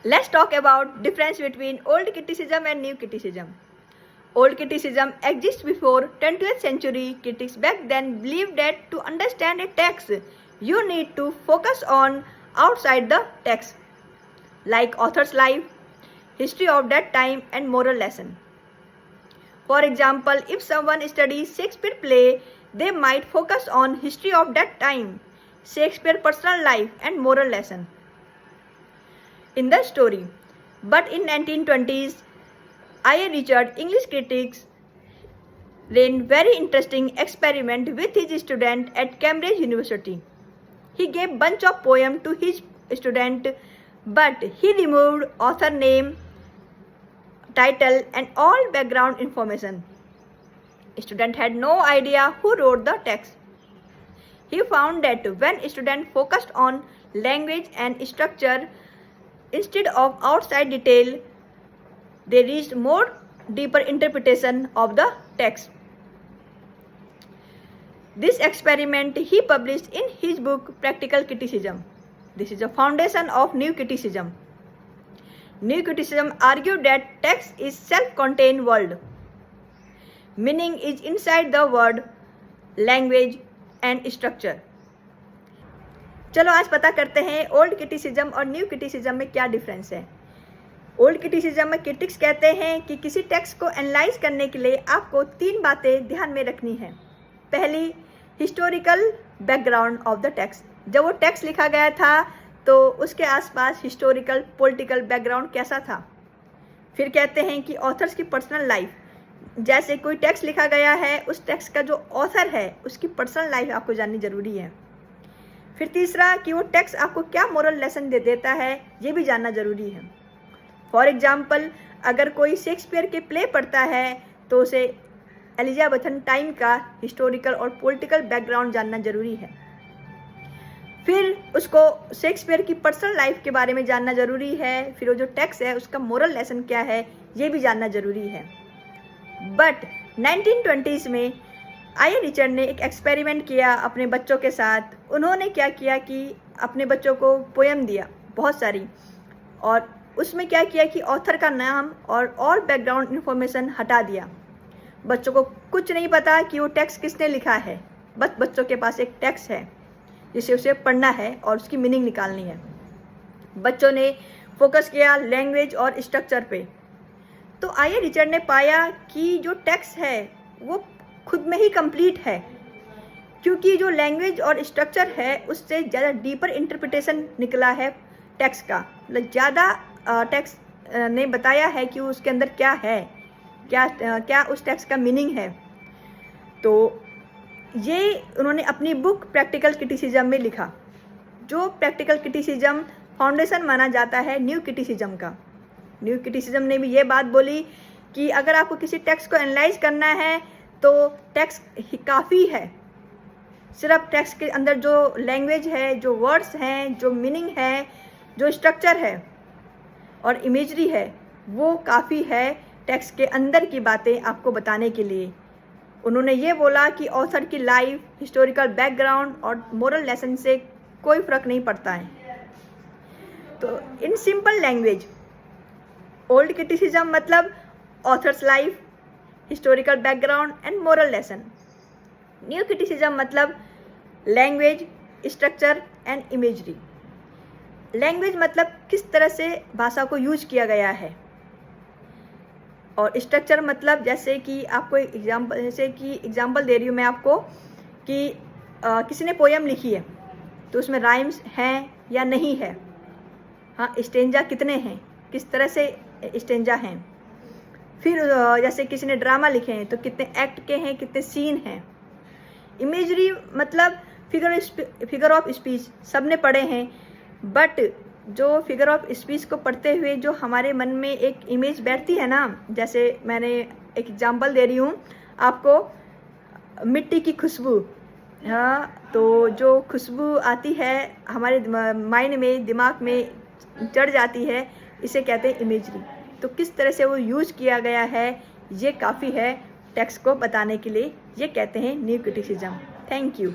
Let's talk about difference between old criticism and new criticism. Old criticism exists before 20th century. Critics back then believed that to understand a text, you need to focus on outside the text, like author's life, history of that time, and moral lesson. For example, if someone studies Shakespeare play, they might focus on history of that time, Shakespeare personal life, and moral lesson in the story. But in 1920s, I.A. Richard, English critics, ran very interesting experiment with his student at Cambridge University. He gave bunch of poem to his student, but he removed author name, title, and all background information. Student had no idea who wrote the text. He found that when student focused on language and structure instead of outside detail, they reached more deeper interpretation of the text. This experiment he published in his book Practical Criticism. This is the foundation of New Criticism. New Criticism argued that text is self-contained world. Meaning is inside the word, language and structure. चलो आज पता करते हैं old criticism और new criticism में क्या difference है। Old criticism में क्रिटिक्स कहते हैं कि किसी टेक्स्ट को एनालाइज करने के लिए आपको 3 बातें ध्यान में रखनी है। पहली, historical background of the text. जब वो टेक्स्ट लिखा गया था तो उसके आसपास हिस्टोरिकल पॉलिटिकल बैकग्राउंड कैसा था। फिर कहते हैं कि ऑथर्स की पर्सनल लाइफ, जैसे कोई टेक्स्ट लिखा गया है, उस टेक्स्ट का जो ऑथर है उसकी पर्सनल लाइफ आपको जाननी जरूरी है। फिर तीसरा कि वो टेक्स्ट आपको क्या मोरल लेसन दे देता है, ये भी जानना जरूरी है। फॉर एग्जाम्पल, अगर कोई शेक्सपियर के प्ले पढ़ता है तो उसे एलिजाबेथन टाइम का हिस्टोरिकल और पॉलिटिकल बैकग्राउंड जानना जरूरी है। फिर उसको शेक्सपियर की पर्सनल लाइफ के बारे में जानना जरूरी है। फिर वो जो टेक्स्ट है उसका मोरल लेसन क्या है, ये भी जानना जरूरी है। बट 1920s में आई.ए. रिचर्ड ने एक एक्सपेरिमेंट किया अपने बच्चों के साथ। उन्होंने क्या किया कि अपने बच्चों को पोएम दिया बहुत सारी, और उसमें क्या किया कि ऑथर का नाम और बैकग्राउंड इन्फॉर्मेशन हटा दिया। बच्चों को कुछ नहीं पता कि वो टेक्स्ट किसने लिखा है, बस बच्चों के पास एक टेक्स्ट है जिसे उसे पढ़ना है और उसकी मीनिंग निकालनी है। बच्चों ने फोकस किया लैंग्वेज और स्ट्रक्चर पे। तो आई.ए. रिचर्ड ने पाया कि जो टेक्स्ट है वो खुद में ही कंप्लीट है, क्योंकि जो लैंग्वेज और स्ट्रक्चर है उससे ज़्यादा डीपर इंटरप्रिटेशन निकला है टेक्स्ट का। मतलब ज़्यादा टेक्स्ट ने बताया है कि उसके अंदर क्या है, क्या उस टेक्स्ट का मीनिंग है। तो ये उन्होंने अपनी बुक प्रैक्टिकल क्रिटिसिज्म में लिखा, जो प्रैक्टिकल क्रिटिसिज्म फाउंडेशन माना जाता है न्यू क्रिटिसिज्म का। न्यू क्रिटिसिज्म ने भी ये बात बोली कि अगर आपको किसी टेक्स्ट को एनालाइज करना है तो टेक्स्ट काफ़ी है। सिर्फ टेक्स्ट के अंदर जो लैंग्वेज है, जो वर्ड्स हैं, जो मीनिंग है, जो स्ट्रक्चर है और इमेजरी है, वो काफ़ी है टेक्स्ट के अंदर की बातें आपको बताने के लिए। उन्होंने ये बोला कि ऑथर की लाइफ, हिस्टोरिकल बैकग्राउंड और मोरल लेसन से कोई फ़र्क नहीं पड़ता है। तो in simple language, old criticism मतलब author's life, historical background and moral lesson. New criticism मतलब language, structure and imagery. Language मतलब किस तरह से भाषा को यूज किया गया है, और स्ट्रक्चर मतलब जैसे कि आपको एग्जांपल दे रही हूँ मैं आपको कि किसी ने पोएम लिखी है तो उसमें राइम्स हैं या नहीं है, हाँ स्टेंजा कितने हैं, किस तरह से स्टेंजा हैं। फिर जैसे किसी ने ड्रामा लिखे हैं तो कितने एक्ट के हैं, कितने सीन हैं। इमेजरी मतलब फिगर ऑफ स्पीच सब ने पढ़े हैं, बट जो फिगर ऑफ स्पीच को पढ़ते हुए जो हमारे मन में एक इमेज बैठती है ना, जैसे मैंने एक एग्जांपल दे रही हूँ आपको, मिट्टी की खुशबू, हाँ तो जो खुशबू आती है हमारे माइंड में, दिमाग में चढ़ जाती है, इसे कहते हैं इमेजरी। तो किस तरह से वो यूज किया गया है ये काफ़ी है टेक्स्ट को बताने के लिए। ये कहते हैं न्यू क्रिटिसिज्म। Thank you.